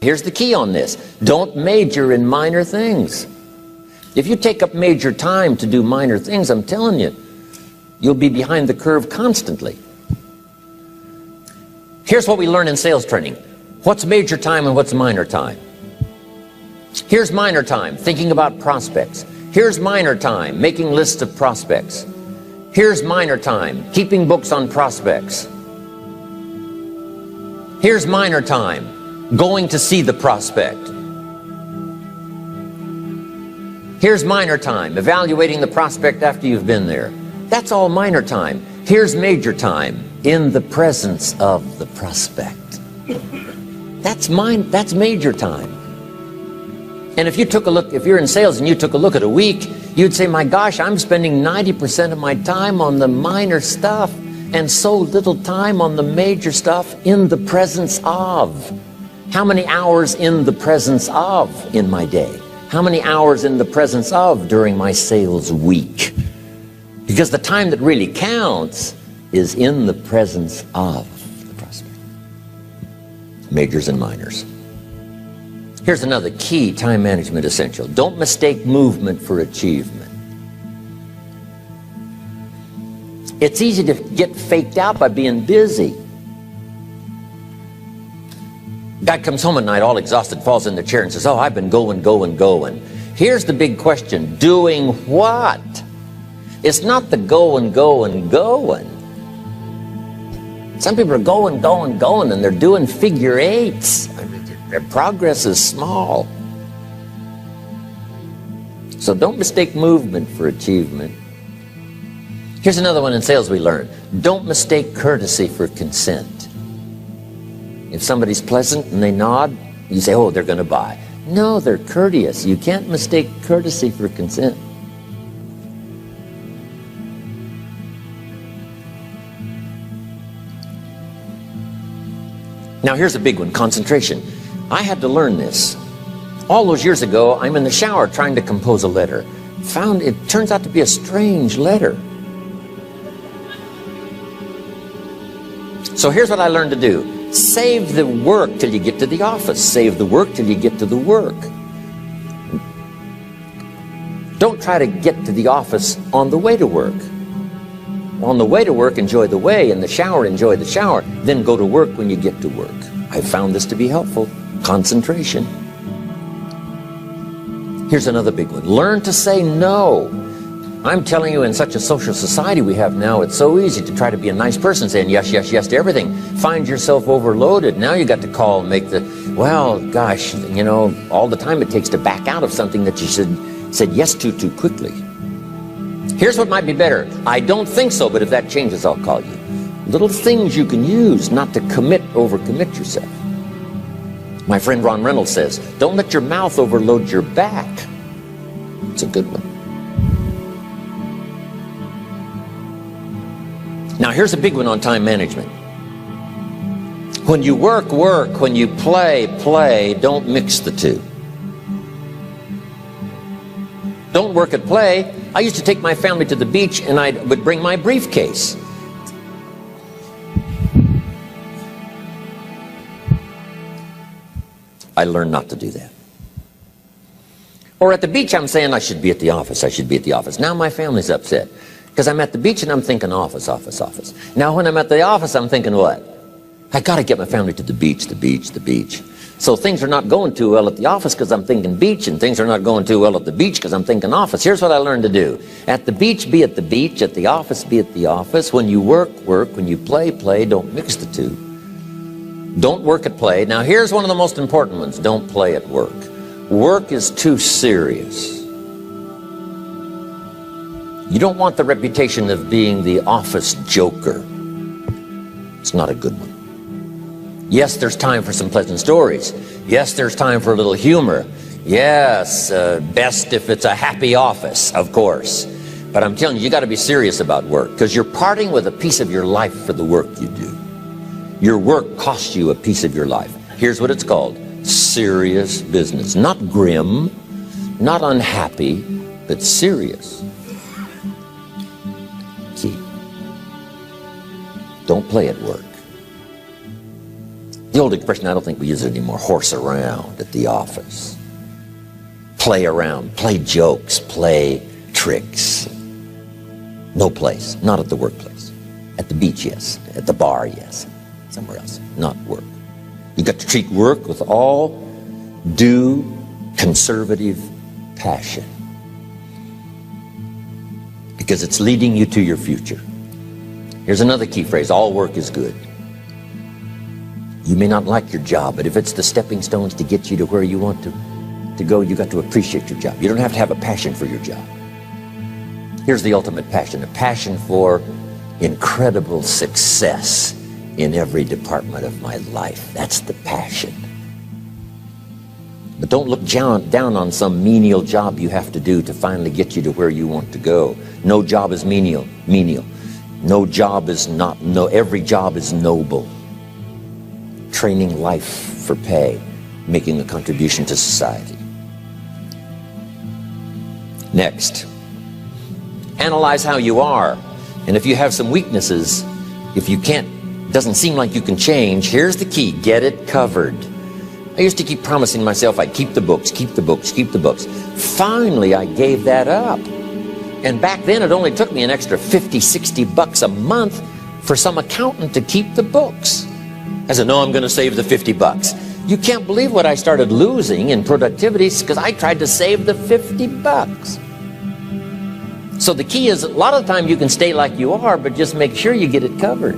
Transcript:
Here's the key on this. Don't major in minor things. If you take up major time to do minor things, I'm telling you, you'll be behind the curve constantly. Here's what we learn in sales training. What's major time and what's minor time? Here's minor time, thinking about prospects. Here's minor time, making lists of prospects. Here's minor time, keeping books on prospects. Here's minor time, going to see the prospect. Here's minor time, evaluating the prospect after you've been there. That's all minor time. Here's major time, in the presence of the prospect. That's major time. And if you took a look, if you're in sales and you took a look at a week, you'd say, my gosh, I'm spending 90% of my time on the minor stuff and so little time on the major stuff in the presence of. How many hours in the presence of in my day? How many hours in the presence of during my sales week? Because the time that really counts is in the presence of the prospect. Majors and minors. Here's another key time management essential. Don't mistake movement for achievement. It's easy to get faked out by being busy. Guy comes home at night all exhausted, falls in the chair and says, oh, I've been going. Here's the big question. Doing what? It's not the going. Some people are going, and they're doing figure eights. I mean, their progress is small. So don't mistake movement for achievement. Here's another one in sales we learned. Don't mistake courtesy for consent. If somebody's pleasant and they nod, you say, oh, they're going to buy. No, they're courteous. You can't mistake courtesy for consent. Now here's a big one, concentration. I had to learn this. All those years ago, I'm in the shower trying to compose a letter. Found it turns out to be a strange letter. So here's what I learned to do. Save the work till you get to the office. Save the work till you get to the work. Don't try to get to the office on the way to work. On the way to work, enjoy the way. In the shower, enjoy the shower. Then go to work when you get to work. I found this to be helpful. Concentration. Here's another big one. Learn to say no. I'm telling you, in such a social society we have now, it's so easy to try to be a nice person, saying yes to everything. Find yourself overloaded. Now you got to call and make the, well, gosh, you know, all the time it takes to back out of something that you said yes to too quickly. Here's what might be better. I don't think so, but if that changes, I'll call you. Little things you can use not to overcommit yourself. My friend Ron Reynolds says, don't let your mouth overload your back. It's a good one. Now here's a big one on time management. When you work. When you play. Don't mix the two. Don't work at play. I used to take my family to the beach and I would bring my briefcase. I learned not to do that. Or at the beach, I'm saying I should be at the office. Now my family's upset because I'm at the beach and I'm thinking office. Now when I'm at the office, I'm thinking what? I got to get my family to the beach. So things are not going too well at the office because I'm thinking beach, and things are not going too well at the beach because I'm thinking office. Here's what I learned to do. At the beach, be at the beach. At the office, be at the office. When you work. When you play. Don't mix the two. Don't work at play. Now here's one of the most important ones. Don't play at work. Work is too serious. You don't want the reputation of being the office joker. It's not a good one. Yes, there's time for some pleasant stories. Yes, there's time for a little humor. Yes, best if it's a happy office, of course. But I'm telling you, you got to be serious about work because you're parting with a piece of your life for the work you do. Your work costs you a piece of your life. Here's what it's called. Serious business. Not grim, not unhappy, but serious. Key. Don't play at work. The old expression, I don't think we use it anymore, horse around at the office. Play around, play jokes, play tricks. No place, not at the workplace. At the beach, yes. At the bar, yes. Somewhere else, not work. You've got to treat work with all due conservative passion, because it's leading you to your future. Here's another key phrase: all work is good. You may not like your job, but if it's the stepping stones to get you to where you want to go, you got to appreciate your job. You don't have to have a passion for your job. Here's the ultimate passion: a passion for incredible success in every department of my life. That's the passion. But don't look down on some menial job you have to do to finally get you to where you want to go. No job is menial. No job is not, no, every job is noble. Training life for pay, making a contribution to society. Next, analyze how you are. And if you have some weaknesses, if you doesn't seem like you can change, here's the key: get it covered. I used to keep promising myself I'd keep the books, keep the books, keep the books. Finally, I gave that up. And back then, it only took me an extra $50-60 a month for some accountant to keep the books. I said, no, I'm going to save the $50. You can't believe what I started losing in productivity because I tried to save the $50. So the key is, a lot of the time you can stay like you are, but just make sure you get it covered.